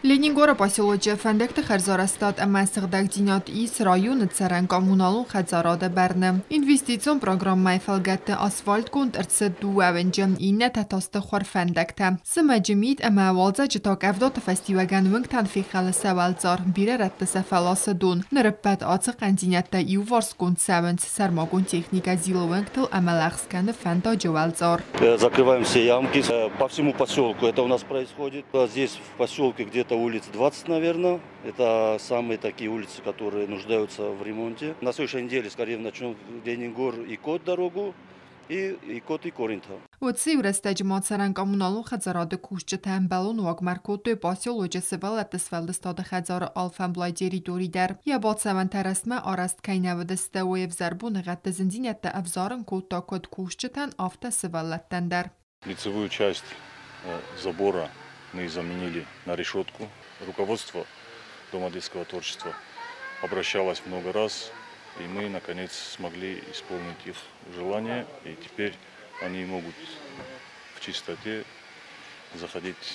Лениногора поселоче Фендекте Херзорастат Амасыгдак Динат Ис районы Царан коммуналун Хазарада Берне. Инвестицион программа Фелгетте асфальт кунт ارتسد دو اوینجم اینه تاسته خور فندکته. سما جمید اما والزا جتاک افدات فستیوگن ونگ تنفی خل سوالزار بیره رد سفلاس دون. نربت آتق قنزینت تا ایو وارس کند سوانس سرماگون تکنیک زیلو ونگ تل اما لغسکن فندا جوالزار. Закрываем все ямки по всему поселку. Это у нас происходит. Здесь в поселке где-то улиц 20, наверное. Это самые такие улицы, которые нуждаются в ремонте. На следующей неделе, скорее, начнем Ленингор и Кот дорогу. И Кот и Коринта. وتسيو رستجمات سران كمونالو خزارات كوشت تنبلون واغمر كوتو باسيولوجي سيفال اتسفال دستاد خزار آلفن بلايديري دوري در يا بات سوان ترسمه آرست كينه و دسته و يفزربون غد زنزينيت افزارن كوتا كود كوشتن آفت سيفالتن در. Лицевую часть забора мы заменили на решетку. Руководство Дома детского творчества обращалось много раз, и мы наконец смогли исполнить их желание, и теперь они могут в чистоте заходить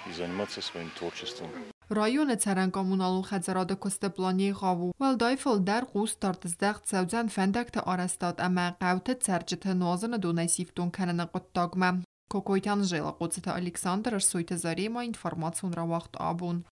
и заниматься своим творчеством. رایون ترن کامونالو خزراد کست پلانی غاو والدایفل در قوس تارتزدق تسوزن فندک تا آرستاد اما قوت ترجت نوازن دونای سیفتون کنن قطاگمه. کوکویتان جیلا قدستا الکساندر سویت زاری ما اینفرماسیون را وقت آبون.